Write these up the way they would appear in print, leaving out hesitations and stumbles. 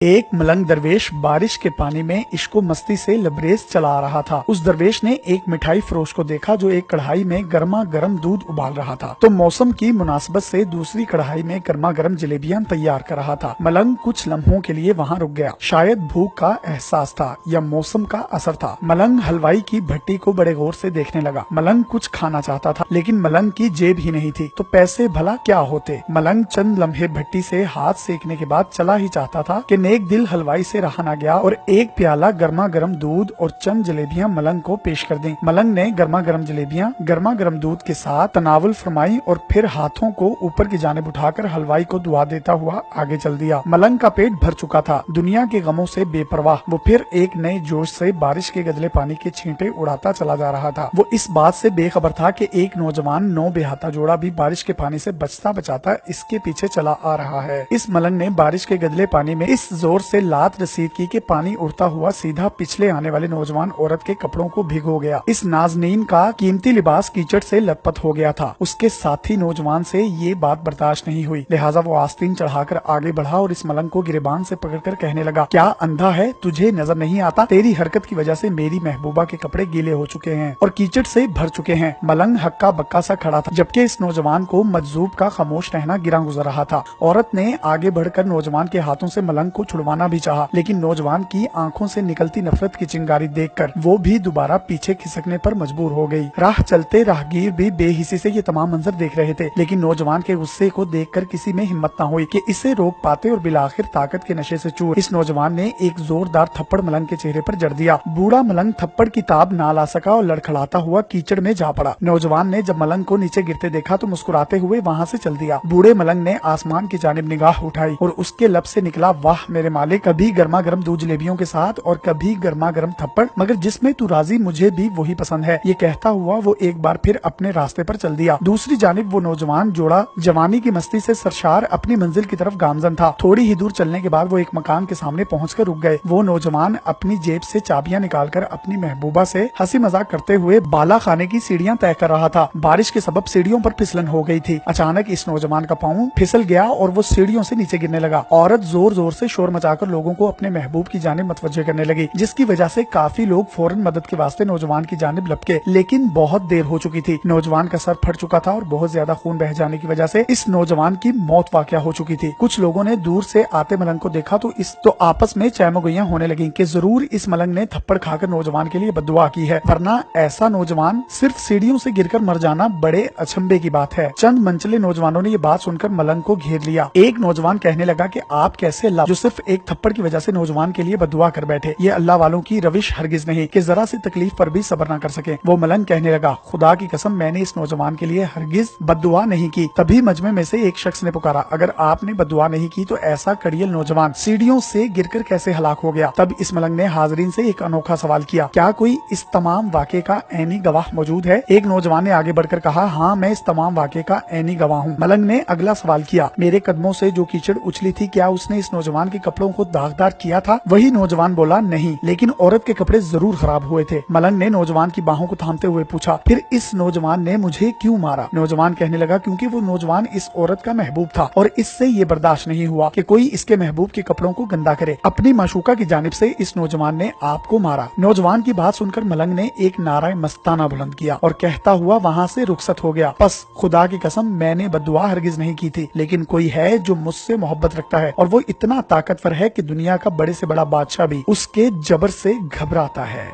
ایک ملنگ درویش بارش کے پانی میں عشق و مستی سے لبریز چلا رہا تھا۔ اس درویش نے ایک مٹھائی فروش کو دیکھا جو ایک کڑھائی میں گرما گرم دودھ ابال رہا تھا، تو موسم کی مناسبت سے دوسری کڑھائی میں گرما گرم جلیبیاں تیار کر رہا تھا۔ ملنگ کچھ لمحوں کے لیے وہاں رک گیا، شاید بھوک کا احساس تھا یا موسم کا اثر تھا۔ ملنگ حلوائی کی بھٹی کو بڑے غور سے دیکھنے لگا۔ ملنگ کچھ کھانا چاہتا تھا لیکن ملنگ کی جیب ہی نہیں تھی، تو پیسے بھلا کیا ہوتے۔ ملنگ چند لمحے بھٹی سے ہاتھ سیکنے کے بعد چلا ہی چاہتا تھا کہ نیک دل حلوائی سے رہا نہ گیا اور ایک پیالہ گرما گرم دودھ اور چند جلیبیاں ملنگ کو پیش کر دیں۔ ملنگ نے گرما گرم جلیبیاں گرما گرم دودھ کے ساتھ تناول فرمائی اور پھر ہاتھوں کو اوپر کی جانب اٹھا کر حلوائی کو دعا دیتا ہوا آگے چل دیا۔ ملنگ کا پیٹ بھر چکا تھا، دنیا کے غموں سے بے پرواہ وہ پھر ایک نئے جوش سے بارش کے گدلے پانی کے چھینٹے اڑاتا چلا جا رہا تھا۔ وہ اس بات سے بے خبر تھا کہ ایک نوجوان نو بہاتا جوڑا بھی بارش کے پانی سے بچتا بچاتا اس کے پیچھے چلا آ رہا ہے۔ اس ملنگ نے بارش کے گدلے پانی میں اس زور سے لات رسید کی کہ پانی اڑتا ہوا سیدھا پچھلے آنے والے نوجوان عورت کے کپڑوں کو بھگو گیا۔ اس نازنین کا قیمتی لباس کیچڑ سے لت پت ہو گیا تھا۔ اس کے ساتھی نوجوان سے یہ بات برداشت نہیں ہوئی، لہٰذا وہ آستین چڑھا کر آگے بڑھا اور اس ملنگ کو گریبان سے پکڑ کر کہنے لگا، کیا اندھا ہے، تجھے نظر نہیں آتا؟ تیری حرکت کی وجہ سے میری محبوبہ کے کپڑے گیلے ہو چکے ہیں اور کیچڑ سے بھر چکے ہیں۔ ملنگ ہکا بکا سا کھڑا تھا، جبکہ اس نوجوان کو مجذوب کا خاموش رہنا گراں گزر رہا تھا۔ عورت نے آگے بڑھ کر نوجوان کے ہاتھوں سے ملنگ کو چھڑوانا بھی چاہا، لیکن نوجوان کی آنکھوں سے نکلتی نفرت کی چنگاری دیکھ کر وہ بھی دوبارہ پیچھے کھسکنے پر مجبور ہو گئی۔ راہ چلتے راہگیر بھی بے حسی سے یہ تمام منظر دیکھ رہے تھے، لیکن نوجوان کے غصے کو دیکھ کر کسی میں ہمت نہ ہوئی کہ اسے روک پاتے اور بالآخر طاقت کے نشے سے چور اس نوجوان نے ایک زوردار تھپڑ ملنگ کے چہرے پر جڑ دیا۔ بوڑھا ملنگ تھپڑ کی تاب نہ لا سکا اور لڑکھڑاتا ہوا کیچڑ میں جا پڑا۔ نوجوان نے جب ملنگ کو نیچے گرتے دیکھا تو مسکراتے ہوئے وہاں سے چل دیا۔ بوڑھے ملنگ نے آسمان کی جانب نگاہ اٹھائی اور اس کے لب سے نکلا، واہ میرے مالک، کبھی گرما گرم دودھ جلیبیوں کے ساتھ اور کبھی گرما گرم تھپڑ، مگر جس میں تو راضی مجھے بھی وہی پسند ہے۔ یہ کہتا ہوا وہ ایک بار پھر اپنے راستے پر چل دیا۔ دوسری جانب وہ نوجوان جوڑا جوانی کی مستی سے سرشار اپنی منزل کی طرف گامزن تھا۔ تھوڑی ہی دور چلنے کے بعد وہ ایک مکان کے سامنے پہنچ کر رک گئے۔ وہ نوجوان اپنی جیب سے چابیاں نکال کر اپنی محبوبہ سے ہنسی مذاق کرتے ہوئے بالا خانے کی سیڑھیاں طے کر رہا تھا۔ بارش کے سبب سیڑھیوں پر پھسلن ہو گئی تھی۔ اچانک اس نوجوان کا پاؤں پھسل گیا اور وہ سیڑھیوں سے نیچے گرنے لگا۔ عورت زور زور سے شور مچا کر لوگوں کو اپنے محبوب کی جانب متوجہ کرنے لگی، جس کی وجہ سے کافی لوگ فوراً مدد کے واسطے نوجوان کی جانب لپکے، لیکن بہت دیر ہو چکی تھی۔ نوجوان کا سر پھٹ چکا تھا اور بہت زیادہ خون بہ جانے کی وجہ سے اس نوجوان کی موت واقع ہو چکی تھی۔ کچھ لوگوں نے دور سے آتے ملنگ کو دیکھا تو آپس میں چہمگوئیاں ہونے لگیں کہ ضرور اس ملنگ نے تھپڑ کھا کر نوجوان کے لیے بددعا کی ہے، ورنہ ایسا نوجوان صرف سیڑھیوں سے گر کر مر جانا بڑے اچنبے کی بات ہے۔ چند منچلے نوجوانوں نے یہ بات سن کر ملنگ کو گھیر لیا۔ ایک نوجوان کہنے لگا کہ آپ کیسے اللہ جو صرف ایک تھپڑ کی وجہ سے نوجوان کے لیے بددعا کر بیٹھے، یہ اللہ والوں کی روش ہرگز نہیں کہ ذرا سی تکلیف پر بھی صبر نہ کر سکے۔ وہ ملنگ کہنے لگا، خدا کی قسم میں نے اس نوجوان کے لیے ہرگز بددعا نہیں کی۔ تبھی مجمع میں سے ایک شخص نے پکارا، اگر آپ نے بددعا نہیں کی تو ایسا کڑیل نوجوان سیڑھیوں سے گر کر کیسے ہلاک ہو گیا؟ تب اس ملنگ نے حاضرین سے ایک انوکھا سوال کیا، کیا کوئی اس تمام واقعے کا عینی گواہ موجود ہے؟ ایک نوجوان نے آگے بڑھ کر کہا، ہاں میں اس تمام واقعے کا عینی گواہ ہوں۔ ملنگ نے اگلا سوال کیا، میرے قدموں سے جو کیچڑ اچھلی تھی کیا اس نے اس نوجوان کے کپڑوں کو داغدار کیا تھا؟ وہی نوجوان بولا، نہیں، لیکن عورت کے کپڑے ضرور خراب ہوئے تھے۔ ملنگ نے نوجوان کی باہوں کو تھامتے ہوئے پوچھا، پھر اس نوجوان نے مجھے کیوں مارا؟ نوجوان کہنے لگا، کیونکہ وہ نوجوان اس عورت کا محبوب تھا اور اس سے یہ برداشت نہیں ہوا کہ کوئی اس کے محبوب کے کپڑوں کو گندا کرے۔ اپنی معشوقہ کی جانب سے اس نوجوان نے آپ کو مارا۔ نوجوان کی بات سن کر ملنگ نے ایک نعرہ مستانہ بلند کیا اور کہتا ہوا وہاں سے رخصت ہو گیا، بس خدا کی قسم میں نے بددعا ہرگز نہیں کی تھی، لیکن کوئی ہے جو مجھ سے محبت رکھتا ہے اور وہ اتنا طاقتور ہے کہ دنیا کا بڑے سے بڑا بادشاہ بھی اس کے جبر سے گھبراتا ہے۔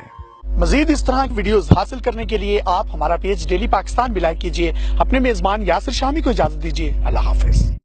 مزید اس طرح کی ویڈیوز حاصل کرنے کے لیے آپ ہمارا پیج ڈیلی پاکستان بھی لائک کیجئے۔ اپنے میزبان یاسر شامی کو اجازت دیجیے، اللہ حافظ۔